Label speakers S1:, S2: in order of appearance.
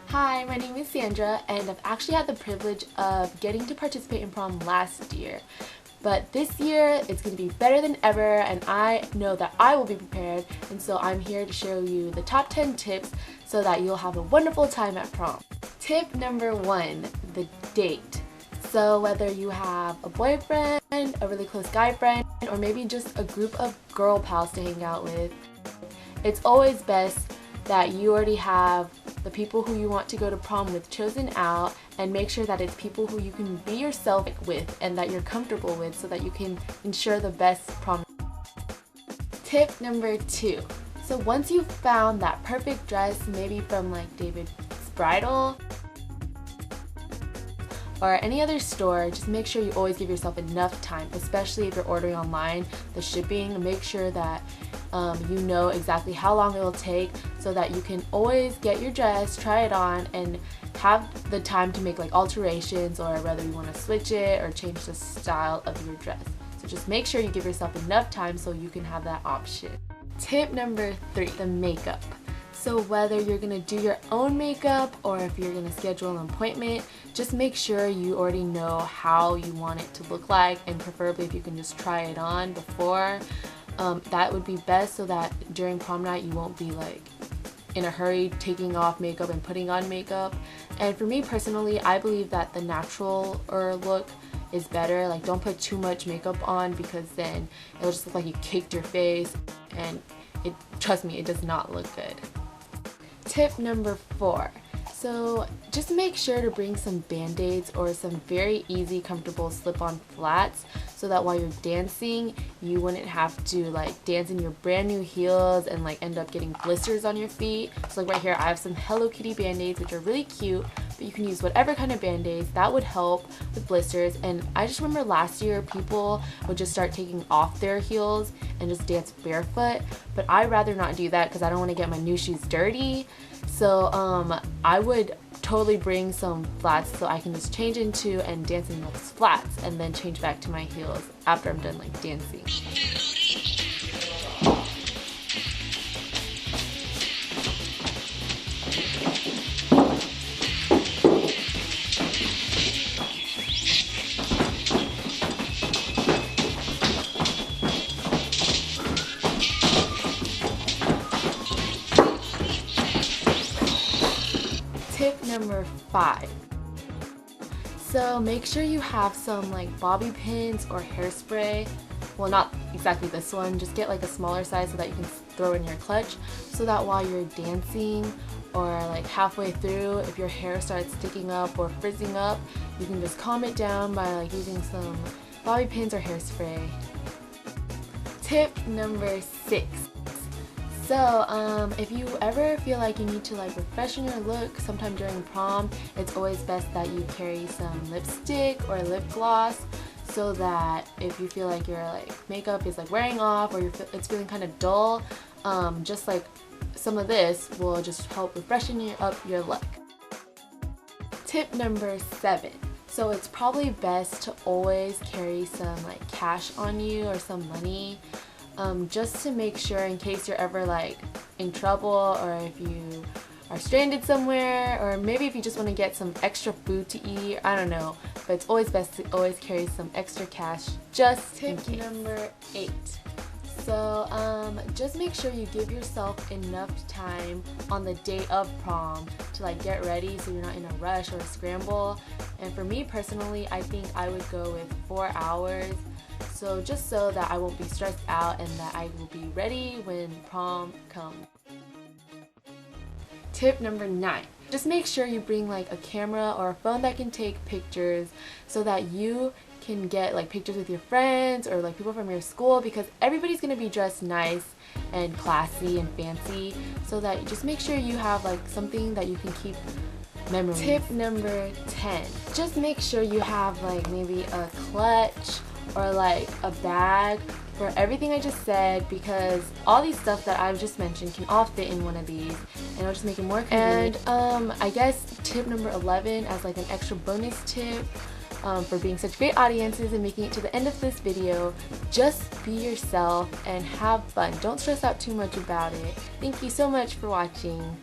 S1: Hi, my name is Sandra, and I've actually had the privilege of getting to participate in prom last year. But this year, it's going to be better than ever, and I know that I will be prepared, and so I'm here to show you the top 10 tips so that you'll have a wonderful time at prom. Tip number 1, the date. So whether you have a boyfriend, a really close guy friend, or maybe just a group of girl pals to hang out with, it's always best that you already have the people who you want to go to prom with chosen out, and make sure that it's people who you can be yourself with and that you're comfortable with so that you can ensure the best prom. Tip number 2. So once you've found that perfect dress, maybe from like David's Bridal or any other store, just make sure you always give yourself enough time, especially if you're ordering online. The shipping, make sure that you know exactly how long it will take so that you can always get your dress, try it on, and have the time to make like alterations, or whether you want to switch it or change the style of your dress. So just make sure you give yourself enough time so you can have that option. Tip number 3, the makeup. So whether you're going to do your own makeup or if you're going to schedule an appointment, just make sure you already know how you want it to look like, and preferably if you can just try it on before. That would be best so that during prom night you won't be like in a hurry taking off makeup and putting on makeup. And for me personally, I believe that the natural look is better. Like, don't put too much makeup on because then it'll just look like you caked your face, and trust me, it does not look good. Tip number 4. So just make sure to bring some band-aids or some very easy, comfortable slip-on flats so that while you're dancing, you wouldn't have to like dance in your brand new heels and like end up getting blisters on your feet. So like right here, I have some Hello Kitty band-aids, which are really cute, but you can use whatever kind of band-aids that would help with blisters. And I just remember last year people would just start taking off their heels and just dance barefoot, but I'd rather not do that because I don't want to get my new shoes dirty. So I would totally bring some flats so I can just change into and dance in those flats and then change back to my heels after I'm done like dancing. Tip number 5. So make sure you have some like bobby pins or hairspray. Well, not exactly this one, just get like a smaller size so that you can throw in your clutch, so that while you're dancing or like halfway through, if your hair starts sticking up or frizzing up, you can just calm it down by like using some bobby pins or hairspray. Tip number 6. So if you ever feel like you need to like refreshen your look sometime during prom, it's always best that you carry some lipstick or lip gloss, so that if you feel like your like makeup is like wearing off or it's feeling kind of dull, just like some of this will just help refreshen up your look. Tip number 7. So it's probably best to always carry some like cash on you or some money. Just to make sure in case you're ever like in trouble, or if you are stranded somewhere, or maybe if you just want to get some extra food to eat, I don't know, but it's always best to always carry some extra cash just in case. Tip number 8. So just make sure you give yourself enough time on the day of prom to like get ready so you're not in a rush or a scramble. And for me personally, I think I would go with 4 hours. So just so that I won't be stressed out and that I will be ready when prom comes. Tip number 9. Just make sure you bring like a camera or a phone that can take pictures so that you can get like pictures with your friends or like people from your school, because everybody's going to be dressed nice and classy and fancy, so that you just make sure you have like something that you can keep memories. Tip number 10. Just make sure you have like maybe a clutch or like a bag for everything I just said, because all these stuff that I've just mentioned can all fit in one of these, and it'll just make it more convenient. And I guess tip number 11 as like an extra bonus tip for being such great audiences and making it to the end of this video. Just be yourself and have fun. Don't stress out too much about it. Thank you so much for watching.